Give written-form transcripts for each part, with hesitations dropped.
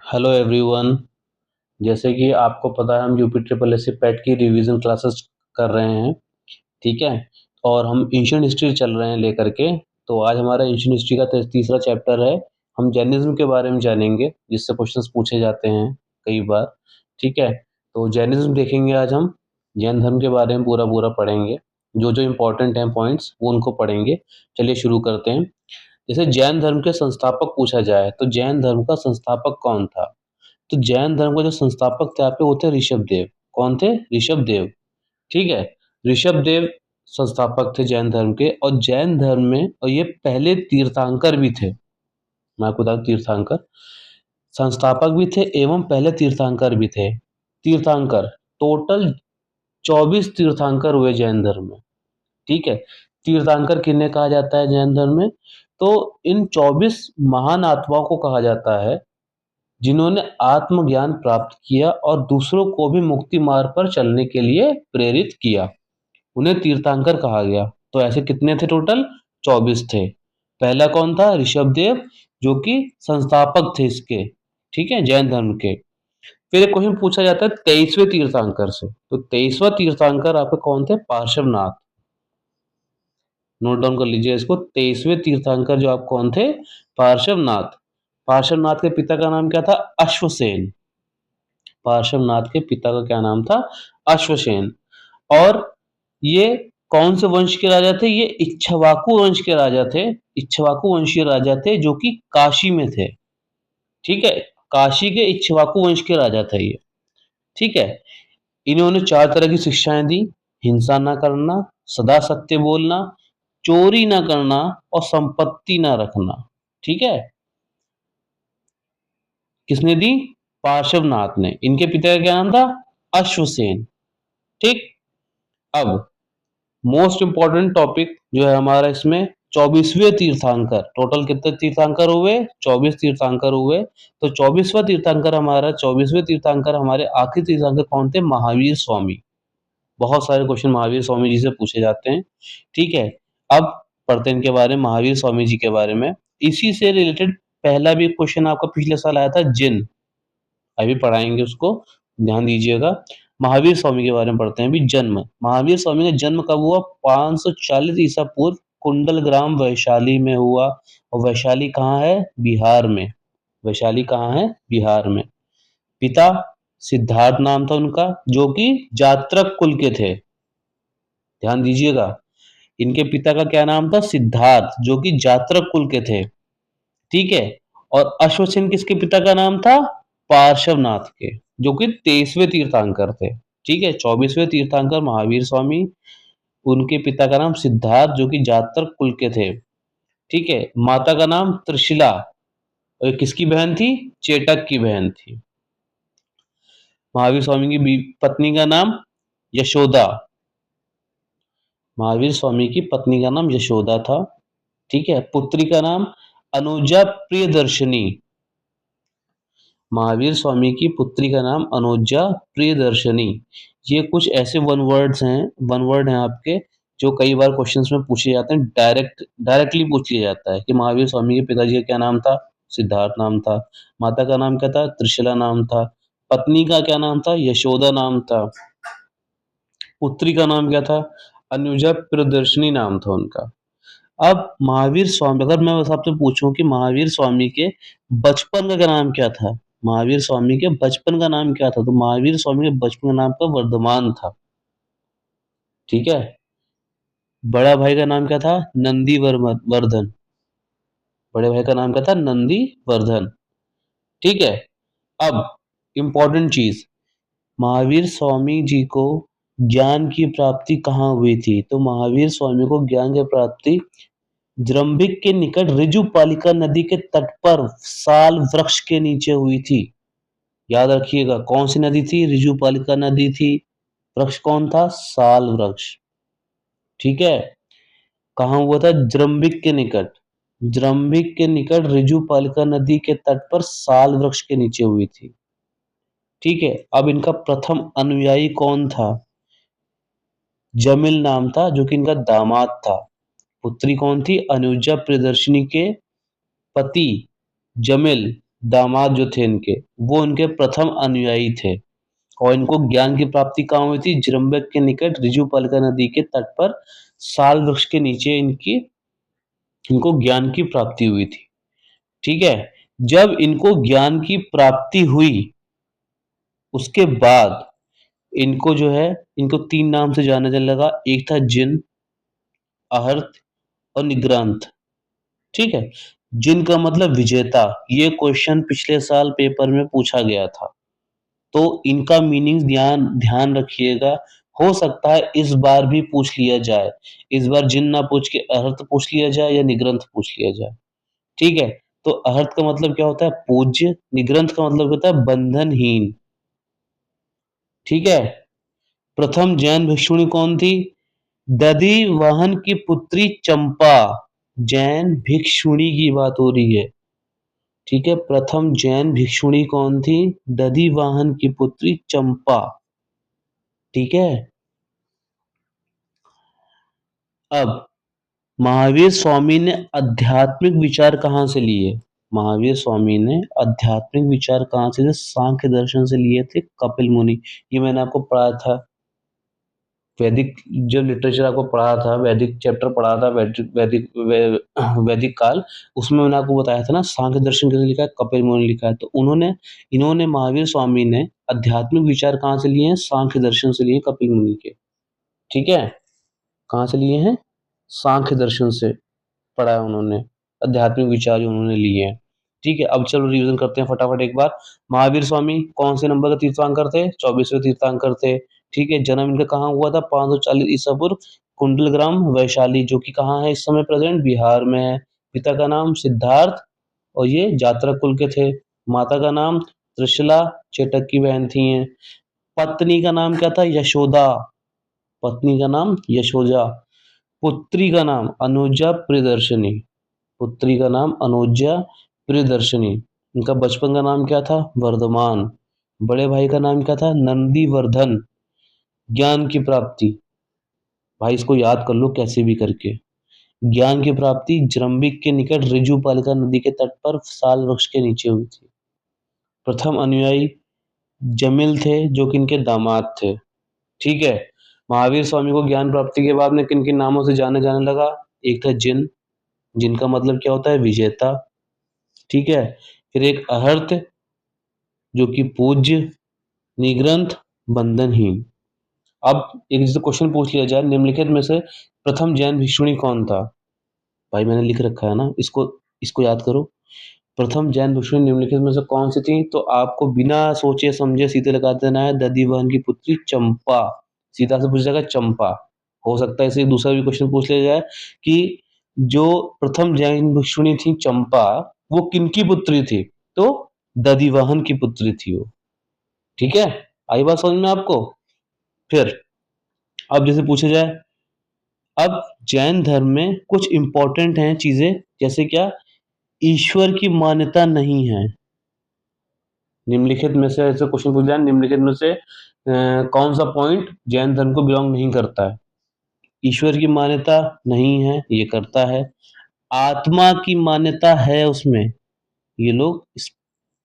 Hello everyone. जैसे कि आपको पता है हम यूपी ट्रिपल एस सी पेट की रिवीजन क्लासेस कर रहे हैं। ठीक है। और हम एंशिएंट हिस्ट्री चल रहे हैं लेकर के। तो आज हमारा एंशिएंट हिस्ट्री का तीसरा चैप्टर है। हम जैनिज्म के बारे में जानेंगे जिससे क्वेश्चंस पूछे जाते हैं कई बार। ठीक है। तो जैनिज्म देखेंगे आज हम। जैन धर्म के बारे में पूरा पूरा पढ़ेंगे। जो जो इम्पोर्टेंट हैं पॉइंट्स वो उनको पढ़ेंगे। चलिए शुरू करते हैं। जैसे जैन धर्म के संस्थापक पूछा जाए तो जैन धर्म का संस्थापक कौन था? तो जैन धर्म के जो संस्थापक थे आपके वो थे ऋषभ देव। कौन थे? ऋषभ देव। ठीक है। ऋषभ देव संस्थापक थे जैन धर्म के। और जैन धर्म में और ये पहले तीर्थंकर भी थे। मैं आपको बता दूं, तीर्थंकर संस्थापक भी थे एवं पहले तीर्थंकर भी थे। तीर्थंकर टोटल 24 तीर्थंकर हुए जैन धर्म में। ठीक है। तीर्थंकर किन्हें कहा जाता है जैन धर्म में? तो इन 24 महान आत्माओं को कहा जाता है जिन्होंने आत्मज्ञान प्राप्त किया और दूसरों को भी मुक्ति मार्ग पर चलने के लिए प्रेरित किया। उन्हें तीर्थंकर कहा गया। तो ऐसे कितने थे टोटल? 24 थे। पहला कौन था? ऋषभ देव, जो कि संस्थापक थे इसके। ठीक है, जैन धर्म के। फिर एक क्वेश्चन पूछा जाता है 23वें तीर्थंकर से। तो 23वां तीर्थंकर आपके कौन थे? पार्श्वनाथ। नोट डाउन कर लीजिए इसको। 23वें तीर्थंकर जो आप कौन थे? पार्श्वनाथ। पार्श्वनाथ के पिता का नाम क्या था? अश्वसेन। पार्श्वनाथ के पिता का क्या नाम था? अश्वसेन। और ये कौन से वंश के राजा थे? ये इक्ष्वाकु वंश के राजा थे। इक्ष्वाकु वंशीय राजा थे जो कि काशी में थे। ठीक है। काशी के इक्ष्वाकु वंश के राजा थे ये। ठीक है। इन्होंने 4 तरह की शिक्षाएं दी। हिंसा ना करना, सदा सत्य बोलना, चोरी ना करना और संपत्ति ना रखना। ठीक है। किसने दी? पार्श्वनाथ ने। इनके पिता का क्या नाम था? अश्वसेन। ठीक। अब मोस्ट इंपॉर्टेंट टॉपिक जो है हमारा इसमें 24वें तीर्थंकर। टोटल कितने तीर्थंकर हुए? 24 तीर्थंकर हुए। तो 24वां तीर्थंकर हमारा 24वें तीर्थंकर हमारे आखिरी तीर्थंकर कौन थे? महावीर स्वामी। बहुत सारे क्वेश्चन महावीर स्वामी जी से पूछे जाते हैं। ठीक है। अब पढ़ते हैं इनके बारे में, महावीर स्वामी जी के बारे में। इसी से रिलेटेड पहला भी क्वेश्चन आपका पिछले साल आया था, जिन। अभी पढ़ाएंगे उसको, ध्यान दीजिएगा। महावीर स्वामी के बारे में पढ़ते हैं अभी। जन्म, महावीर स्वामी का जन्म कब हुआ? 540 ईसा पूर्व कुंडल ग्राम वैशाली में हुआ। और वैशाली कहाँ है? बिहार में। वैशाली कहाँ है? बिहार में। पिता सिद्धार्थ नाम था उनका, जो कि जात्रक कुल के थे। ध्यान दीजिएगा। इनके पिता का क्या नाम था? सिद्धार्थ, जो कि जात्रक कुल के थे। ठीक है। और अश्वसेन किसके पिता का नाम था? पार्श्वनाथ के, जो कि 23वें तीर्थंकर थे। ठीक है। 24वें तीर्थंकर महावीर स्वामी। उनके पिता का नाम सिद्धार्थ, जो कि जातक कुल के थे। ठीक है। माता का नाम त्रिशिला। और ये किसकी बहन थी? चेटक की बहन थी। महावीर स्वामी की पत्नी का नाम यशोदा। महावीर स्वामी की पत्नी का नाम यशोदा था। ठीक है। पुत्री का नाम अनुजा प्रियदर्शनी। महावीर स्वामी की पुत्री का नाम अनुजा प्रियदर्शनी। ये कुछ ऐसे वन वर्ड हैं आपके, जो कई बार क्वेश्चंस में पूछे जाते हैं। डायरेक्टली पूछ लिया जाता है कि महावीर स्वामी के पिताजी का क्या नाम था? सिद्धार्थ नाम था। माता का नाम क्या था? त्रिशला नाम था। पत्नी का क्या नाम था? यशोदा नाम था। पुत्री का नाम क्या था? अनुजा प्रियदर्शनी नाम था उनका। अब महावीर स्वामी, अगर मैं बस आपसे पूछूं कि महावीर स्वामी के बचपन का क्या नाम क्या था? महावीर स्वामी के बचपन का नाम क्या था? तो महावीर स्वामी के बचपन का नाम का वर्धमान था। ठीक है। बड़ा भाई का नाम क्या था? नंदी वर्धन। बड़े भाई का नाम क्या था? नंदी वर्धन। ठीक है। अब इंपॉर्टेंट चीज, महावीर स्वामी जी को ज्ञान की प्राप्ति कहाँ हुई थी? तो महावीर स्वामी को ज्ञान की प्राप्ति जृंभिक के निकट ऋजुपालिका नदी के तट पर साल वृक्ष के नीचे हुई थी। याद रखिएगा, कौन सी नदी थी? ऋजुपालिका नदी थी। वृक्ष कौन था? साल वृक्ष। ठीक है। कहाँ हुआ था? जृंभिक के निकट। जृंभिक के निकट ऋजुपालिका नदी के तट पर साल वृक्ष के नीचे हुई थी। ठीक है। अब इनका प्रथम अनुयायी कौन था? जमिल नाम था, जो कि इनका दामाद था। पुत्री कौन थी? अनुजा प्रियदर्शनी के पति जमिल, दामाद जो थे इनके, वो इनके प्रथम अनुयायी थे और इनको ज्ञान की प्राप्ति कहाँ हुई थी? जृंबक के निकट ऋजुपालिका नदी के तट पर साल वृक्ष के नीचे इनको ज्ञान की प्राप्ति हुई थी। ठीक है? जब इनको ज्ञान की प्राप्ति हुई, उसके बाद इनको जो है, इनको 3 नाम से जाना जाने लगा। एक था जिन, अर्हत और निग्रांत। ठीक है? जिन का मतलब विजेता। ये क्वेश्चन पिछले साल पेपर में पूछा गया था। तो इनका मीनिंग ध्यान रखिएगा। हो सकता है इस बार भी पूछ लिया जाए। इस बार जिन ना पूछ के अर्हत पूछ लिया जाए या निग्रंथ पूछ लिया जाए। ठीक है? तो अर्हत का मतलब क्या होता है? पूज्य। निग्रंथ का मतलब होता है बंधनहीन। ठीक है? प्रथम जैन भिक्षुणी कौन थी? दधिवाहन की पुत्री चंपा। जैन भिक्षुणी की बात हो रही है। ठीक है? प्रथम जैन भिक्षुणी कौन थी? दधिवाहन की पुत्री चंपा। ठीक है? अब महावीर स्वामी ने आध्यात्मिक विचार कहाँ से लिए? महावीर स्वामी ने आध्यात्मिक विचार कहाँ से लिए? सांख्य दर्शन से लिए थे, कपिल मुनि। ये मैंने आपको पढ़ाया था। वैदिक जो लिटरेचर आपको पढ़ा था, वैदिक चैप्टर पढ़ा था, वैदिक काल, उसमें मैंने आपको बताया था ना, सांख्य दर्शन किसने लिखा है? कपिल मुनि ने लिखा है। तो इन्होंने महावीर स्वामी ने आध्यात्मिक विचार कहाँ से लिए हैं? सांख्य दर्शन से लिए, कपिल मुनि के। ठीक है? कहाँ से लिए हैं? सांख्य दर्शन से पढ़ा है उन्होंने, आध्यात्मिक विचार जो उन्होंने लिए हैं। ठीक है? अब चलो रिवीजन करते हैं फटाफट एक बार। महावीर स्वामी कौन से नंबर का तीर्थंकर थे? 24वें तीर्थंकर थे। ठीक है? जन्म इनका कहाँ हुआ था? 540 ईसा पूर्व, कुंडलग्राम, वैशाली, जो कि कहाँ है इस समय प्रेजेंट? बिहार में है। पिता का नाम सिद्धार्थ और ये जातक कुल के थे। माता का नाम त्रिशला, चेटक की बहन थी ये। पत्नी का नाम क्या था? यशोदा। पत्नी का नाम यशोदा। पुत्री का नाम अनुजा प्रियदर्शनी। पुत्री का नाम अनुजा प्रियदर्शनी। इनका बचपन का नाम क्या था? वर्धमान। बड़े भाई का नाम क्या था? नंदीवर्धन। ज्ञान की प्राप्ति, भाई इसको याद कर लो कैसे भी करके। ज्ञान की प्राप्ति जृंबिक के निकट ऋजुपालिका नदी के तट पर साल वृक्ष के नीचे हुई थी। प्रथम अनुयायी जमिल थे, जो कि इनके दामाद थे। ठीक है? महावीर स्वामी को ज्ञान प्राप्ति के बाद में किन किन नामों से जाने जाने लगा? एक था जिन, जिनका मतलब क्या होता है? विजेता। ठीक है? फिर एक अर्हत, जो कि पूज्य। निग्रंथ, बंधनहीन। अब एक जैसे क्वेश्चन पूछ लिया जाए, निम्नलिखित में से प्रथम जैन भिक्षुणी कौन था? भाई मैंने लिख रखा है ना, इसको इसको याद करो। प्रथम जैन भिक्षुणी निम्नलिखित में से कौन सी थी? तो आपको बिना सोचे समझे सीधे लगा देना है, दधिवाहन की पुत्री चंपा। सीधा से पूछ जाएगा चंपा। हो सकता है इसे दूसरा भी क्वेश्चन पूछ लिया जाए कि जो प्रथम जैन भिक्षुणी थी चंपा, वो किनकी पुत्री थी? तो दधिवाहन की पुत्री थी वो। ठीक है? आई बात समझ में आपको? फिर अब जैसे पूछा जाए, अब जैन धर्म में कुछ इंपॉर्टेंट हैं चीजें, जैसे क्या? ईश्वर की मान्यता नहीं है। निम्नलिखित में से ऐसे क्वेश्चन पूछ जाए, निम्नलिखित में से कौन सा पॉइंट जैन धर्म को बिलोंग नहीं करता है? ईश्वर की मान्यता नहीं है, ये करता है। आत्मा की मान्यता है उसमें, ये लोग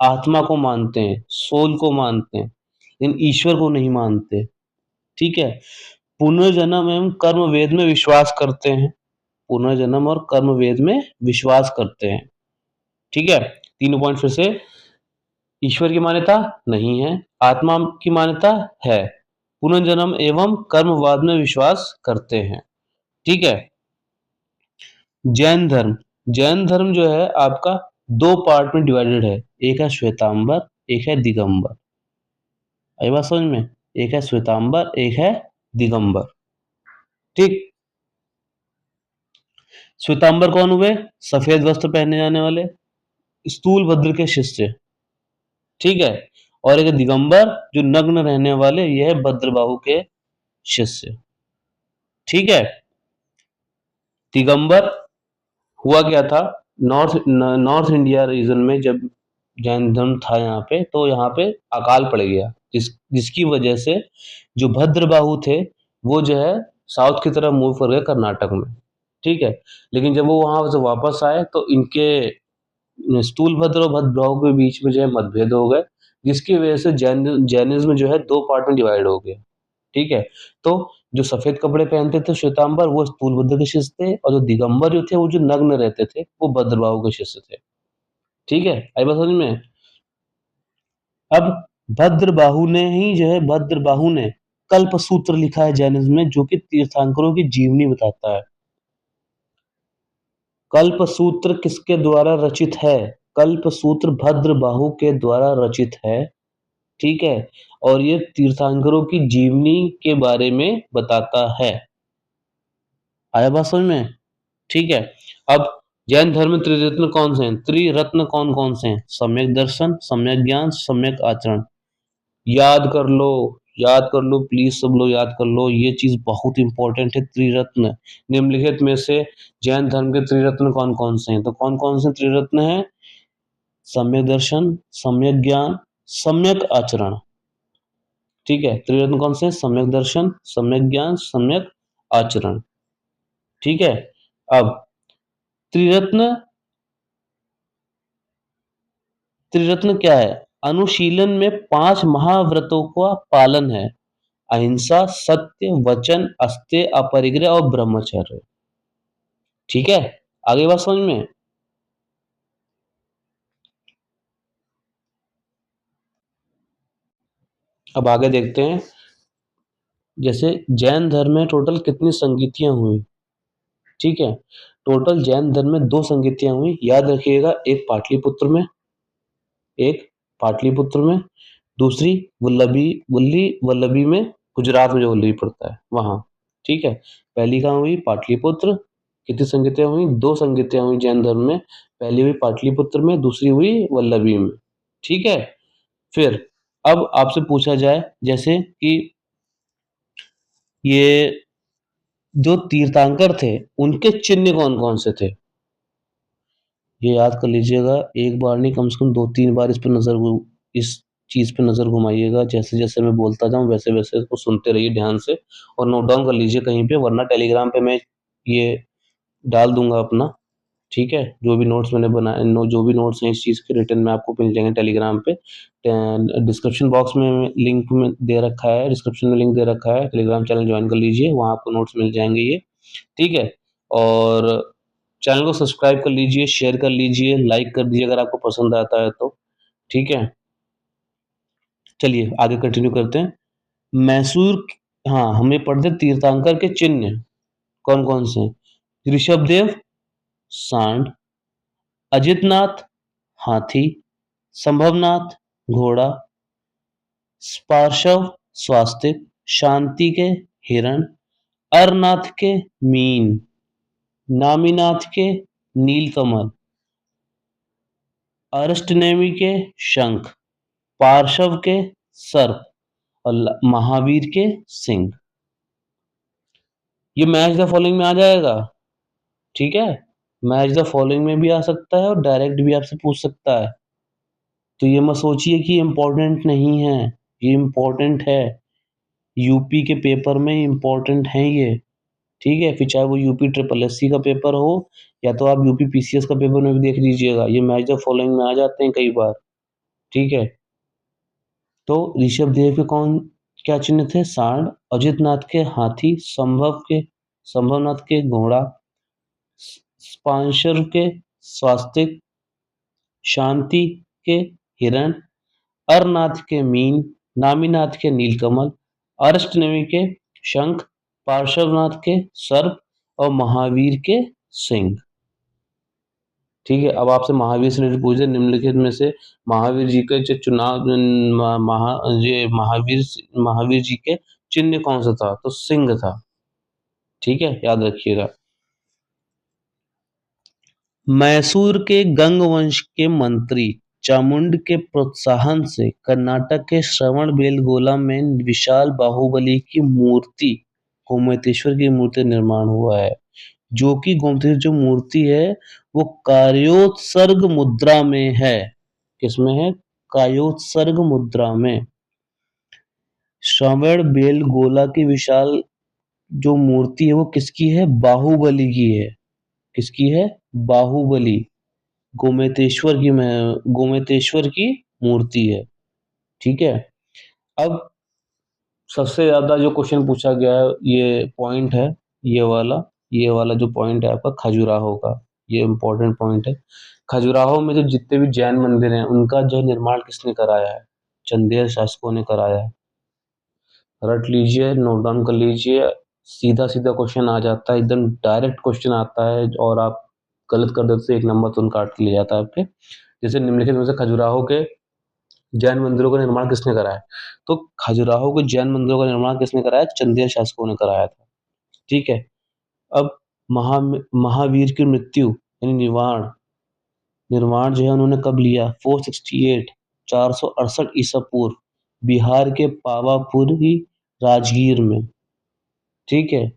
आत्मा को मानते हैं, सोल को मानते हैं, लेकिन ईश्वर को नहीं मानते। ठीक है? पुनर्जन्म एवं कर्म वेद में विश्वास करते हैं। पुनर्जन्म और कर्म वेद में विश्वास करते हैं। ठीक है? तीनों पॉइंट फिर से। ईश्वर की मान्यता नहीं है, आत्मा की मान्यता है, पुनर्जन्म एवं कर्मवाद में विश्वास करते हैं। ठीक है? जैन धर्म, जैन धर्म जो है आपका दो पार्ट में डिवाइडेड है। एक है श्वेतांबर, एक है दिगंबर। आई बात समझ में? एक है श्वेतांबर, एक है दिगंबर। ठीक? श्वेतांबर कौन हुए? सफेद वस्त्र पहने जाने वाले, स्थूल भद्र के शिष्य। ठीक है? और एक दिगंबर, जो नग्न रहने वाले, यह है भद्रबाहु के शिष्य। ठीक है? दिगंबर हुआ क्या था? नॉर्थ इंडिया रीजन में जब जैन धर्म था यहाँ पे, तो यहाँ पे अकाल पड़ गया, जिसकी वजह से जो भद्रबाहु थे वो जो है साउथ की तरफ मूव कर गए, कर्नाटक में। ठीक है? लेकिन जब वो वहां से वापस आए तो इनके स्थूलभद्र और भद्रबाहु के बीच में जो है मतभेद हो गए, जिसकी वजह से जैनिज्म जो है 2 पार्ट में डिवाइड हो गया। ठीक है, तो जो सफेद कपड़े पहनते थे श्वेतांबर वो स्थूलभद्र के शिष्य थे, और जो दिगंबर जो थे वो जो नग्न रहते थे वो भद्रबाहु के शिष्य थे। ठीक है, आई बात समझ में? अब भद्रबाहु ने कल्प सूत्र लिखा है जैनिज्म में, जो कि तीर्थंकरों की जीवनी बताता है। कल्प सूत्र किसके द्वारा रचित है? कल्प सूत्र भद्रबाहु के द्वारा रचित है। ठीक है, और ये तीर्थंकरों की जीवनी के बारे में बताता है। आया बात समझ में? ठीक है, अब जैन धर्म में त्रिरत्न कौन से हैं? त्रिरत्न कौन कौन से हैं? सम्यक दर्शन, सम्यक ज्ञान, सम्यक आचरण। याद कर लो, याद कर लो, प्लीज सब लोग याद कर लो, ये चीज बहुत इंपॉर्टेंट है। त्रिरत्न, निम्नलिखित में से जैन धर्म के त्रिरत्न कौन कौन से हैं? तो कौन कौन से त्रिरत्न हैं? सम्यक दर्शन, सम्यक ज्ञान, सम्यक आचरण। ठीक है, त्रिरत्न कौन से हैं? सम्यक दर्शन, सम्यक ज्ञान, सम्यक आचरण। ठीक है, अब त्रिरत्न त्रिरत्न क्या है? अनुशीलन में 5 महाव्रतों का पालन है। अहिंसा, सत्य, वचन, अस्तेय, अपरिग्रह और ब्रह्मचर्य। ठीक है, आगे बात समझ में? अब आगे देखते हैं, जैसे जैन धर्म में टोटल कितनी संगीतियां हुई? ठीक है, टोटल जैन धर्म में 2 संगीतियां हुई, याद रखिएगा। एक पाटलिपुत्र में, दूसरी वल्लभी में, गुजरात में जो वल्लभी पड़ता है वहां। ठीक है, पहली कहाँ हुई? पाटलिपुत्र। कितनी संगीतियां हुई? 2 संगीतियां हुई जैन धर्म में। पहली हुई पाटलिपुत्र में, दूसरी हुई वल्लभी में। ठीक है, फिर अब आपसे पूछा जाए जैसे कि ये जो तीर्थंकर थे उनके चिन्ह कौन कौन से थे? ये याद कर लीजिएगा, एक बार नहीं कम से कम 2-3 बार इस चीज पे नजर घुमाइएगा। जैसे जैसे मैं बोलता जाऊं वैसे वैसे इसको सुनते रहिए ध्यान से, और नोट डाउन कर लीजिए कहीं पे, वरना टेलीग्राम पे मैं ये डाल दूंगा अपना। ठीक है, जो भी नोट्स मैंने बनाए, जो भी नोट्स हैं इस चीज के रिटर्न में आपको मिल जाएंगे टेलीग्राम पे। डिस्क्रिप्शन बॉक्स में लिंक में दे रखा है, डिस्क्रिप्शन में लिंक दे रखा है, टेलीग्राम चैनल ज्वाइन कर लीजिए, वहां आपको नोट्स मिल जाएंगे ये। ठीक है, और चैनल को सब्सक्राइब कर लीजिए, शेयर कर लीजिए, लाइक कर दीजिए अगर आपको पसंद आता है तो। ठीक है, चलिए आगे कंटिन्यू करते हैं। मैसूर, हाँ हमें पढ़ते तीर्थंकर के चिन्ह कौन कौन से हैं? ऋषभदेव सांड, अजितनाथ हाथी, संभवनाथ घोड़ा, पार्श्व स्वास्तिक, शांति के हिरण, अरनाथ के मीन, नामीनाथ के नीलकमल, अरिष्टनेमि के शंख, पार्श्व के सर्प, और महावीर के सिंह। ये मैच द फॉलोइंग में आ जाएगा। ठीक है, मैच द फॉलोइंग में भी आ सकता है और डायरेक्ट भी आपसे पूछ सकता है। तो ये मत सोचिए कि इम्पोर्टेंट नहीं है, ये इम्पोर्टेंट है, यूपी के पेपर में इम्पोर्टेंट है ये। ठीक है, फिर चाहे वो यूपी ट्रिपल एससी का पेपर हो या तो आप यूपी पीसीएस का पेपर में भी देख लीजिएगा, ये मैच द फॉलोइंग में आ जाते हैं कई बार। ठीक है, तो ऋषभदेव के कौन क्या चिन्ह थे? सांड, अजितनाथ के हाथी, संभवनाथ के घोड़ा, पांशर के स्वास्तिक, शांति के हिरण, अरनाथ के मीन, नामीनाथ के नीलकमल, अरिष्टनेमि के शंख, पार्श्वनाथ के सर्प और महावीर के सिंह। ठीक है, अब आपसे महावीर से रिलेटेड पूछे, निम्नलिखित में से महावीर जी के जो चुनाव ये महावीर जी के चिन्ह कौन सा था? तो सिंह था। ठीक है, याद रखिएगा। मैसूर के गंग वंश के मंत्री चामुंड के प्रोत्साहन से कर्नाटक के श्रवणबेलगोला में विशाल बाहुबली की मूर्ति, गोमतेश्वर की मूर्ति निर्माण हुआ है, जो कि गोमतेश्वर जो मूर्ति है वो कायोत्सर्ग मुद्रा में है। किसमें है? कायोत्सर्ग मुद्रा में। श्रवणबेलगोला की विशाल जो मूर्ति है वो किसकी है? बाहुबली की है। किसकी है? बाहुबली। गोमतेश्वर की मूर्ति है, ठीक है। अब सबसे ज़्यादा जो क्वेश्चन पूछा गया है ये पॉइंट है, ये वाला जो पॉइंट है आपका खजुराहो का, ये इम्पोर्टेंट पॉइंट है। खजुराहो में जो जितने भी जैन मंदिर हैं उनका जो निर्माण किसने कराया है? चंदेल शासकों ने कराया है। रट लीजिए, नोट डाउन कर लीजिए, सीधा-सीधा क्वेश्चन आ जाता है, एकदम डायरेक्ट क्वेश्चन आता है और आप गलत कर देते तो 1 नंबर तुरंत काट के ले जाता है आपके। जैसे निम्नलिखित में से खजुराहो के जैन मंदिरों का निर्माण किसने कराया है? तो खजुराहो के जैन मंदिरों का निर्माण किसने कराया? चंदेल शासकों ने कराया था, ठीक है। अब महावीर की मृत्यु यानी निर्माण जो है उन्होंने कब लिया? 468 468 ईसा पूर्व बिहार के पावापुरी राजगीर में, ठीक है।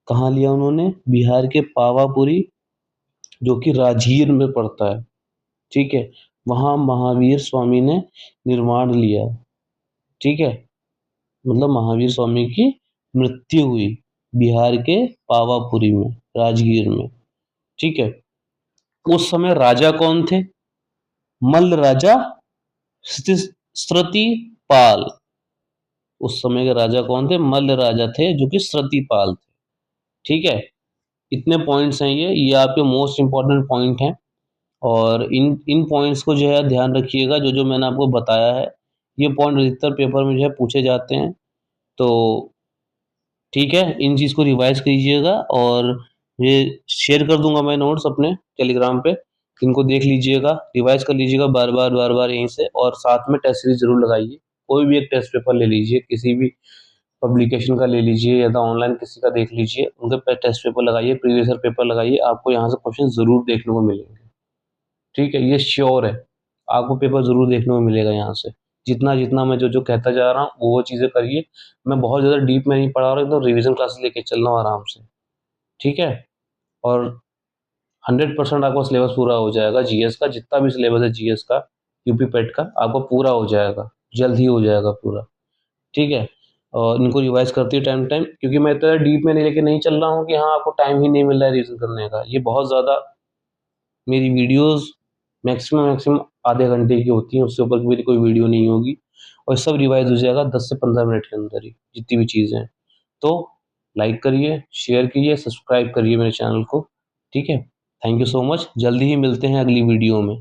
कहाँ लिया उन्होंने? बिहार के पावापुरी, जो कि राजगीर में पड़ता है, ठीक है। वहाँ महावीर स्वामी ने निर्माण लिया, ठीक है। मतलब महावीर स्वामी की मृत्यु हुई बिहार के पावापुरी में, राजगीर में, ठीक है। उस समय राजा कौन थे? मल्ल राजा स्त्रतिपाल। उस समय के राजा कौन थे? मल्ल राजा थे जो कि स्त्रतिपाल थे, ठीक है। इतने पॉइंट्स हैं ये आपके मोस्ट इंपॉर्टेंट पॉइंट हैं और इन इन पॉइंट्स को जो है ध्यान रखिएगा, जो मैंने आपको बताया है ये पॉइंट अधिकतर पेपर में जो है पूछे जाते हैं। तो ठीक है, इन चीज़ को रिवाइज़ कीजिएगा और ये शेयर कर दूँगा मैं नोट्स अपने टेलीग्राम पे, इनको देख लीजिएगा, रिवाइज़ कर लीजिएगा बार-बार यहीं से और साथ में टेस्ट सीरीज़ ज़रूर लगाइए। कोई भी एक टेस्ट पेपर ले लीजिए, किसी भी पब्लिकेशन का ले लीजिए या तो ऑनलाइन किसी का देख लीजिए, उनके पे टेस्ट पेपर लगाइए, प्रीवियस ईयर पेपर लगाइए, आपको यहाँ से क्वेश्चन ज़रूर देखने को मिलेंगे, ठीक है? ये श्योर है, आपको पेपर ज़रूर देखने को मिलेगा यहाँ से। जितना मैं जो कहता जा रहा हूँ, वो चीज़ें करिए। मैं बहुत ज़्यादा डीप में नहीं पढ़ा रहा हूँ, एकदम रिवीजन क्लासेस लेके चल रहा हूँ आराम से, ठीक है? और 100% आपका सिलेबस पूरा हो जाएगा जीएस का, जितना भी सिलेबस है जीएस का, यूपी पेट का, आपका पूरा हो जाएगा, जल्द ही हो जाएगा पूरा, ठीक है? और इनको रिवाइज़ करते हैं टाइम टू टाइम, क्योंकि मैं इतना डीप में लेके नहीं चल रहा हूँ कि हाँ, आपको टाइम ही नहीं मिल रहा है रिवीजन करने का। ये बहुत ज़्यादा मेरी वीडियोज़ मैक्सिमम आधे घंटे की होती हैं, उससे ऊपर की मेरी कोई वीडियो नहीं होगी और सब रिवाइज़ हो जाएगा 10 से 15 मिनट के अंदर ही, जितनी भी चीज़ें हैं। तो लाइक करिए, शेयर कीजिए, सब्सक्राइब करिए मेरे चैनल को, ठीक है? थैंक यू सो मच, जल्दी ही मिलते हैं अगली वीडियो में।